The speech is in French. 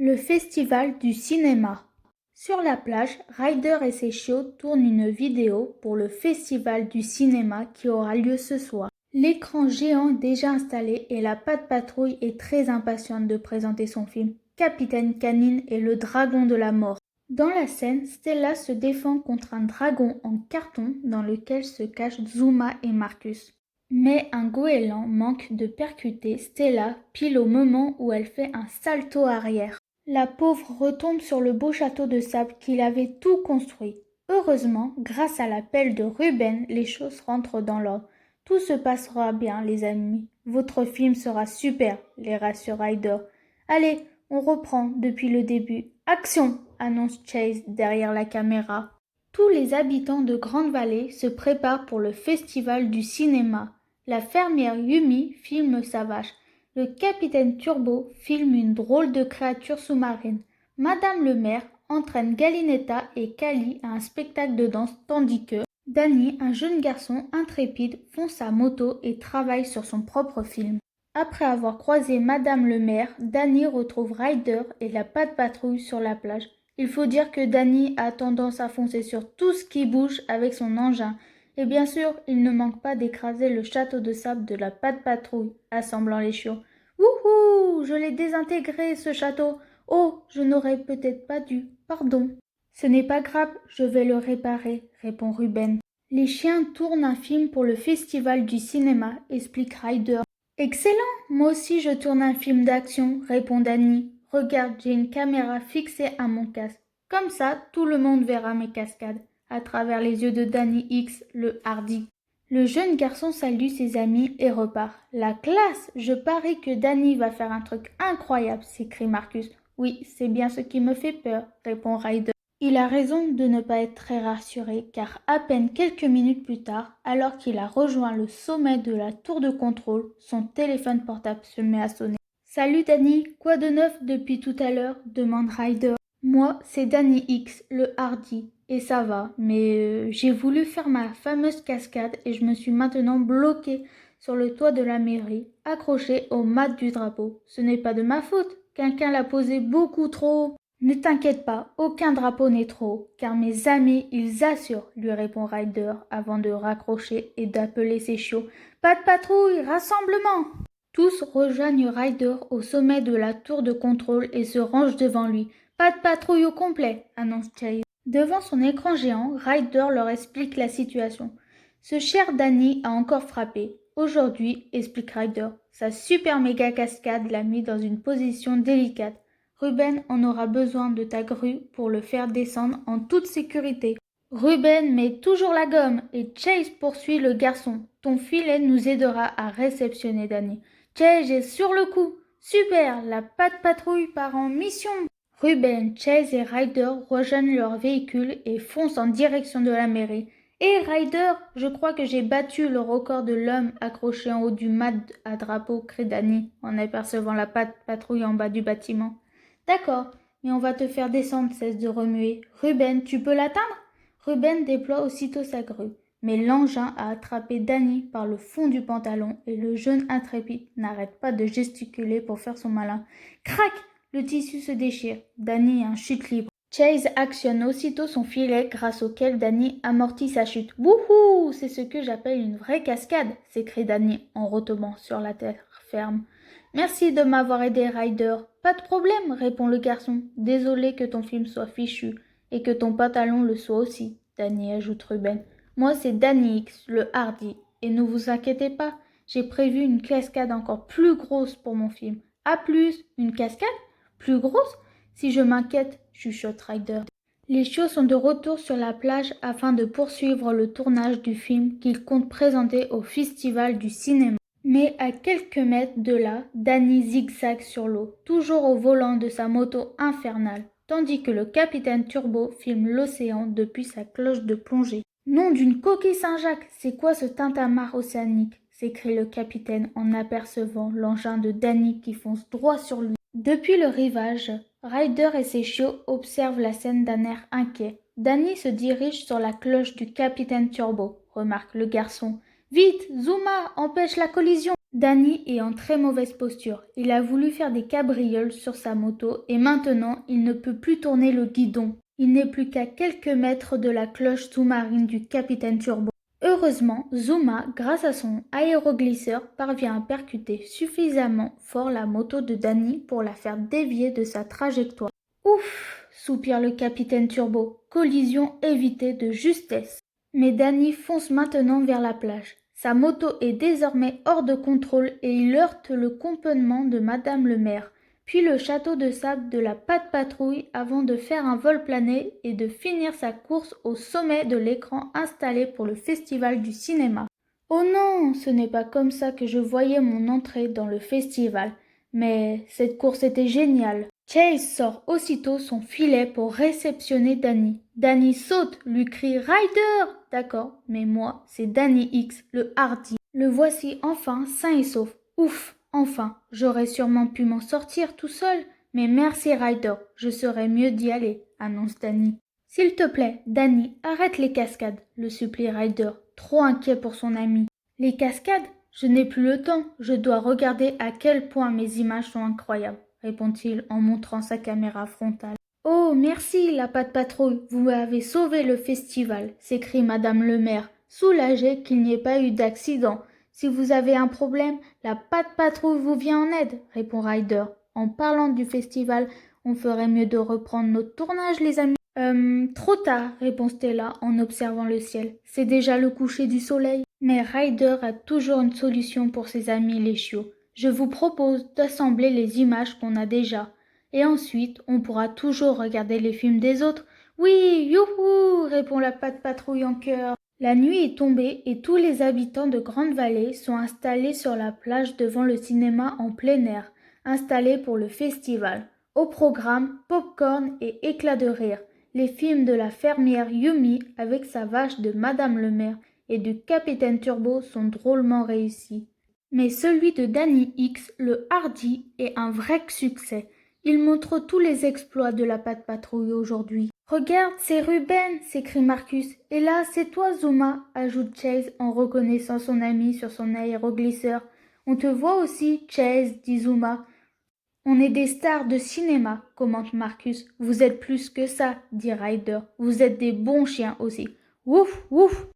Le festival du cinéma. Sur la plage, Ryder et ses chiots tournent une vidéo pour le festival du cinéma qui aura lieu ce soir. L'écran géant est déjà installé et la Pat' Patrouille est très impatiente de présenter son film Capitaine Canine et le dragon de la mort. Dans la scène, Stella se défend contre un dragon en carton dans lequel se cachent Zuma et Marcus. Mais un goéland manque de percuter Stella pile au moment où elle fait un salto arrière. La pauvre retombe sur le beau château de sable qu'il avait tout construit. Heureusement, grâce à l'appel de Ruben, les choses rentrent dans l'ordre. Tout se passera bien, les amis. Votre film sera super, les rassure Ryder. Allez, on reprend depuis le début. Action, annonce Chase derrière la caméra. Tous les habitants de Grande Vallée se préparent pour le festival du cinéma. La fermière Yumi filme sa vache. Le capitaine Turbo filme une drôle de créature sous-marine. Madame le maire entraîne Galinetta et Cali à un spectacle de danse tandis que Danny, un jeune garçon intrépide, fonce sa moto et travaille sur son propre film. Après avoir croisé Madame le maire, Danny retrouve Ryder et la Pat' Patrouille sur la plage. Il faut dire que Danny a tendance à foncer sur tout ce qui bouge avec son engin. Et bien sûr, il ne manque pas d'écraser le château de sable de la Pat' Patrouille, assemblant les chiots. « Wouhou! Je l'ai désintégré, ce château! Oh, je n'aurais peut-être pas dû. Pardon. » « Ce n'est pas grave, je vais le réparer, » répond Ruben. « Les chiens tournent un film pour le festival du cinéma, » explique Ryder. « Excellent! Moi aussi je tourne un film d'action, » répond Danny. « Regarde, j'ai une caméra fixée à mon casque. Comme ça, tout le monde verra mes cascades. » À travers les yeux de Danny X, le hardi. Le jeune garçon salue ses amis et repart. « La classe! Je parie que Danny va faire un truc incroyable, » s'écrie Marcus. « Oui, c'est bien ce qui me fait peur, » répond Ryder. Il a raison de ne pas être très rassuré, car à peine quelques minutes plus tard, alors qu'il a rejoint le sommet de la tour de contrôle, son téléphone portable se met à sonner. « Salut Danny, quoi de neuf depuis tout à l'heure ?» demande Ryder. « Moi, c'est Danny X, le hardi, et ça va, mais j'ai voulu faire ma fameuse cascade et je me suis maintenant bloqué sur le toit de la mairie, accroché au mât du drapeau. Ce n'est pas de ma faute, quelqu'un l'a posé beaucoup trop haut. » « Ne t'inquiète pas, aucun drapeau n'est trop haut, car mes amis, ils assurent, » lui répond Ryder avant de raccrocher et d'appeler ses chiots. « Pas de patrouille, rassemblement !» Tous rejoignent Ryder au sommet de la tour de contrôle et se rangent devant lui. « Pas de patrouille au complet, » annonce Chase. Devant son écran géant, Ryder leur explique la situation. « Ce cher Danny a encore frappé. Aujourd'hui, » explique Ryder, « sa super méga cascade l'a mis dans une position délicate. Ruben en aura besoin de ta grue pour le faire descendre en toute sécurité. » Ruben met toujours la gomme et Chase poursuit le garçon. « Ton filet nous aidera à réceptionner Danny. » Chase est sur le coup. Super, la Pat' Patrouille part en mission. Ruben, Chase et Ryder rejoignent leur véhicule et foncent en direction de la mairie. « Hé Ryder, je crois que j'ai battu le record de l'homme accroché en haut du mât à drapeau, » crie Danny en apercevant la Pat' Patrouille en bas du bâtiment. « D'accord, mais on va te faire descendre, » cesse de remuer. « Ruben, tu peux l'atteindre ?» Ruben déploie aussitôt sa grue, mais l'engin a attrapé Danny par le fond du pantalon et le jeune intrépide n'arrête pas de gesticuler pour faire son malin. Crac! Le tissu se déchire. Danny a un chute libre. Chase actionne aussitôt son filet grâce auquel Danny amortit sa chute. « Wouhou! C'est ce que j'appelle une vraie cascade !» s'écrie Danny en retombant sur la terre ferme. « Merci de m'avoir aidé, Ryder. »« Pas de problème, » répond le garçon. « Désolé que ton film soit fichu et que ton pantalon le soit aussi, » Danny ajoute Ruben. « Moi, c'est Danny X, le hardi. Et ne vous inquiétez pas, j'ai prévu une cascade encore plus grosse pour mon film. »« À plus, une cascade ? Plus grosse ? Si je m'inquiète, » chuchote Ryder. Les chiots sont de retour sur la plage afin de poursuivre le tournage du film qu'ils comptent présenter au festival du cinéma. Mais à quelques mètres de là, Danny zigzague sur l'eau, toujours au volant de sa moto infernale, tandis que le capitaine Turbo filme l'océan depuis sa cloche de plongée. « Nom d'une coquille Saint-Jacques, c'est quoi ce tintamarre océanique ?» s'écrie le capitaine en apercevant l'engin de Danny qui fonce droit sur lui. Depuis le rivage, Ryder et ses chiots observent la scène d'un air inquiet. Danny se dirige sur la cloche du capitaine Turbo, remarque le garçon. « Vite, Zuma, empêche la collision !» Danny est en très mauvaise posture. Il a voulu faire des cabrioles sur sa moto et maintenant il ne peut plus tourner le guidon. Il n'est plus qu'à quelques mètres de la cloche sous-marine du capitaine Turbo. Heureusement, Zuma, grâce à son aéroglisseur, parvient à percuter suffisamment fort la moto de Danny pour la faire dévier de sa trajectoire. Ouf, soupire le capitaine Turbo, collision évitée de justesse. Mais Danny fonce maintenant vers la plage. Sa moto est désormais hors de contrôle et il heurte le campement de Madame le maire, puis le château de sable de la Patte Patrouille avant de faire un vol plané et de finir sa course au sommet de l'écran installé pour le festival du cinéma. Oh non, ce n'est pas comme ça que je voyais mon entrée dans le festival, mais cette course était géniale. Chase sort aussitôt son filet pour réceptionner Danny. Danny saute, lui crie Ryder. D'accord, mais moi, c'est Danny X, le hardi. Le voici enfin sain et sauf. Ouf, enfin, j'aurais sûrement pu m'en sortir tout seul, mais merci Ryder, je serais mieux d'y aller, annonce Danny. S'il te plaît, Danny, arrête les cascades, le supplie Ryder, trop inquiet pour son ami. Les cascades? Je n'ai plus le temps, je dois regarder à quel point mes images sont incroyables, répond-il en montrant sa caméra frontale. Oh, merci, la Patte Patrouille, vous m'avez sauvé le festival, s'écrie Madame le maire, soulagée qu'il n'y ait pas eu d'accident. Si vous avez un problème, la Patte Patrouille vous vient en aide, répond Ryder. En parlant du festival, on ferait mieux de reprendre notre tournage, les amis. Trop tard, répond Stella en observant le ciel. C'est déjà le coucher du soleil. Mais Ryder a toujours une solution pour ses amis les chiots. Je vous propose d'assembler les images qu'on a déjà. Et ensuite, on pourra toujours regarder les films des autres. Oui, youhou, répond la Patte Patrouille en chœur. La nuit est tombée et tous les habitants de Grande Vallée sont installés sur la plage devant le cinéma en plein air, installé pour le festival. Au programme, popcorn et éclats de rire. Les films de la fermière Yumi avec sa vache de Madame le maire et du capitaine Turbo sont drôlement réussis. Mais celui de Danny X, le hardi, est un vrai succès. Il montre tous les exploits de la Patte Patrouille aujourd'hui. Regarde, c'est Ruben, s'écrie Marcus. Et là, c'est toi, Zuma, ajoute Chase en reconnaissant son ami sur son aéroglisseur. On te voit aussi, Chase, dit Zuma. On est des stars de cinéma, commente Marcus. Vous êtes plus que ça, dit Ryder. Vous êtes des bons chiens aussi. Ouf, ouf,